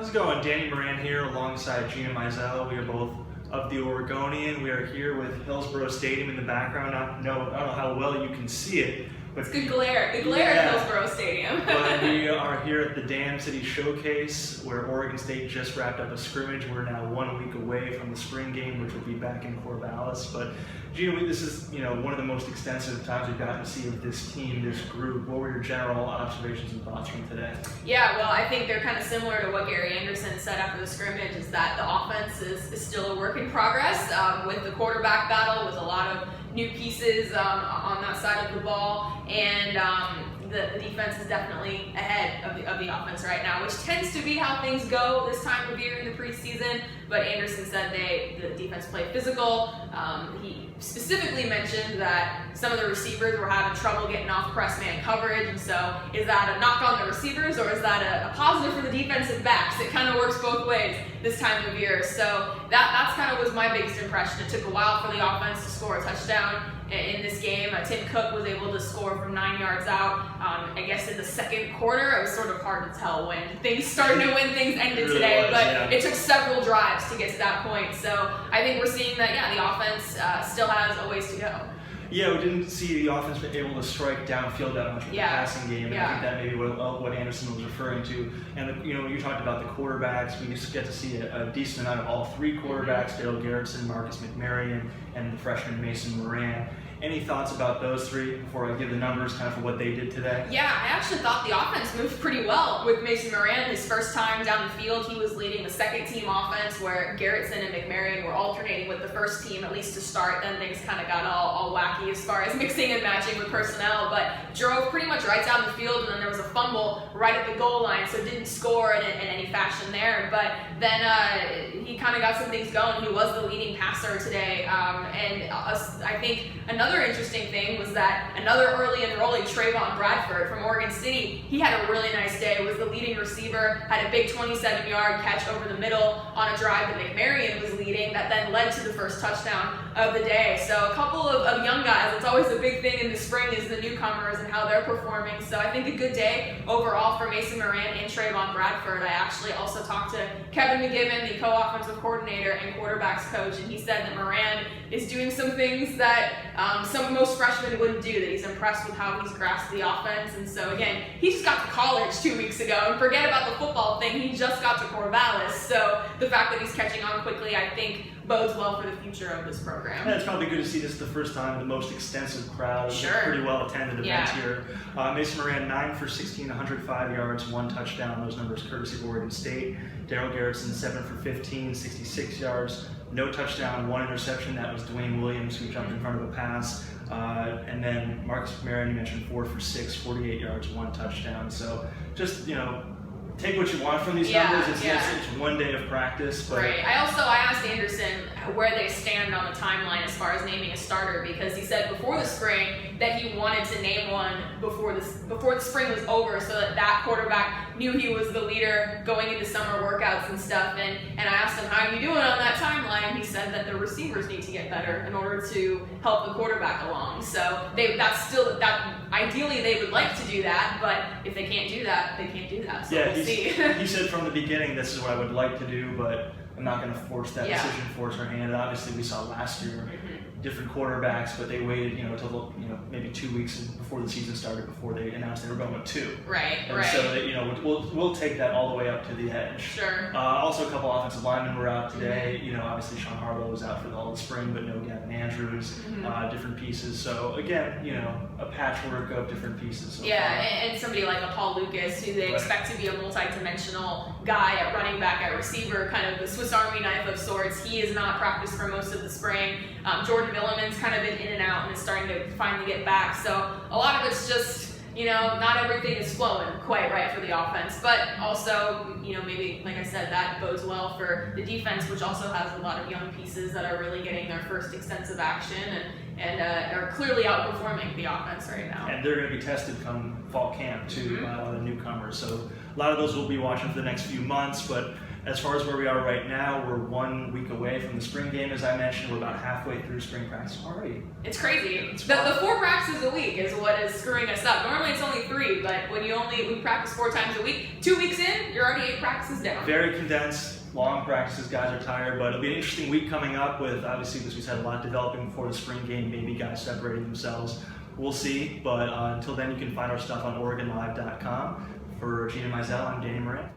How's it going? Danny Moran here alongside Gina Mizell. We are both of the Oregonian. We are here with Hillsboro Stadium in the background. I don't know how well you can see it, but it's good glare. Good glare at Hillsboro Stadium. But we are here at the Dam City Showcase, where Oregon State just wrapped up a scrimmage. We're now 1 week away from the spring game, which will be back in Corvallis. But Gina, this is one of the most extensive times we've gotten to see with this team, this group. What were your general observations and thoughts from today? Yeah, well, I think they're kind of similar to what Gary Anderson said after the scrimmage, is that the offense is still a work in progress with the quarterback battle, with a lot of new pieces on that side of the ball, and the defense is definitely ahead of the offense right now, which tends to be how things go this time of year in the preseason. But Anderson said the defense played physical. He specifically mentioned that some of the receivers were having trouble getting off press man coverage, and so is that a knock on the receivers, or is that a positive for the defensive backs? It kind of works both ways this time of year. So that's kind of was my biggest impression. It took a while for the offense to score a touchdown in this game. Tim Cook was able to score from 9 yards out. I guess in the second quarter, it was sort of hard to tell when things started and when things ended today, but it took several drives to get to that point. So I think we're seeing that, the offense still has a ways to go. Yeah, we didn't see the offense able to strike downfield that much with the passing game, and I think that may be what Anderson was referring to. And when you talked about the quarterbacks, we just get to see a decent amount of all three quarterbacks: Dale Garrettson, Marcus McMaryion, and the freshman Mason Moran. Any thoughts about those three before I give the numbers kind of for what they did today? Yeah, I actually thought the offense moved pretty well with Mason Moran. His first time down the field, he was leading the second team offense, where Garrettson and McMaryion were alternating with the first team, at least to start. Then things kind of got all wacky as far as mixing and matching with personnel, but drove pretty much right down the field, and then there was a fumble right at the goal line, so didn't score in any fashion there. But then he kind of got some things going. He was the leading passer today, and I think another interesting thing was that another early enrollee, Trayvon Bradford from Oregon City, he had a really nice day. Was the leading receiver, had a big 27-yard catch over the middle on a drive that McMaryion was leading that then led to the first touchdown of the day. So a couple of young guys. It's always a big thing in the spring is the newcomers and how they're performing. So I think a good day overall for Mason Moran and Trayvon Bradford. I actually also talked to Kevin McGibbon, the co-offensive coordinator and quarterbacks coach, and he said that Moran is doing some things that most freshmen wouldn't do, that he's impressed with how he's grasped the offense. And so again, he just got to college 2 weeks ago, and forget about the football thing, he just got to Corvallis. So the fact that he's catching on quickly, I think, bodes well for the future of this program. Yeah, it's probably good to see this the first time, the most extensive crowd, pretty well attended event here. Mason Moran 9 for 16, 105 yards, 1 touchdown. Those numbers courtesy of Oregon State. Daryl Garrettson 7 for 15, 66 yards, no touchdown, 1 interception. That was Dwayne Williams, who jumped in front of a pass. And then Marcus McMaryion, you mentioned 4 for 6, 48 yards, 1 touchdown. So just take what you want from these numbers. It's 1 day of practice. But right. I asked Anderson where they stand on the timeline as far as naming a starter, because he said before the spring that he wanted to name one before the spring was over, so that quarterback knew he was the leader going into summer workouts and stuff. And I asked him, how are you doing on that timeline? He said that the receivers need to get better in order to help the quarterback along. So ideally they would like to do that, but if they can't do that, they can't do that. So we'll see. He said from the beginning, this is what I would like to do, but I'm not going to force that decision, force her hand. And obviously, we saw last year different quarterbacks, but they waited, until maybe 2 weeks before the season started before they announced they were going with 2. Right. And so we'll take that all the way up to the edge. Sure. Also, a couple offensive linemen were out today. Obviously Sean Harlow was out for all the spring, but no Gavin Andrews. Different pieces. So again, a patchwork of different pieces. And somebody like a Paul Lucas, who they expect to be a multi-dimensional guy at running back, at receiver, kind of the Swiss Army knife of sorts. He is not practiced for most of the spring. Jordan Milliman's kind of been in and out and is starting to finally get back. So a lot of it's just, not everything is flowing quite right for the offense. But also, maybe, like I said, that bodes well for the defense, which also has a lot of young pieces that are really getting their first extensive action and are clearly outperforming the offense right now. And they're going to be tested come fall camp too by a lot of newcomers. So a lot of those we'll be watching for the next few months. But As far as where we are right now, we're 1 week away from the spring game. As I mentioned, we're about halfway through spring practice already. It's crazy. The 4 practices a week is what is screwing us up. Normally it's only 3, but when we practice 4 times a week, 2 weeks in, you're already 8 practices down. Very condensed, long practices. Guys are tired, but it'll be an interesting week coming up with, obviously, as we said, a lot developing before the spring game, maybe guys separating themselves. We'll see, but until then, you can find our stuff on OregonLive.com. For Gina Mizell, I'm Danny Moran.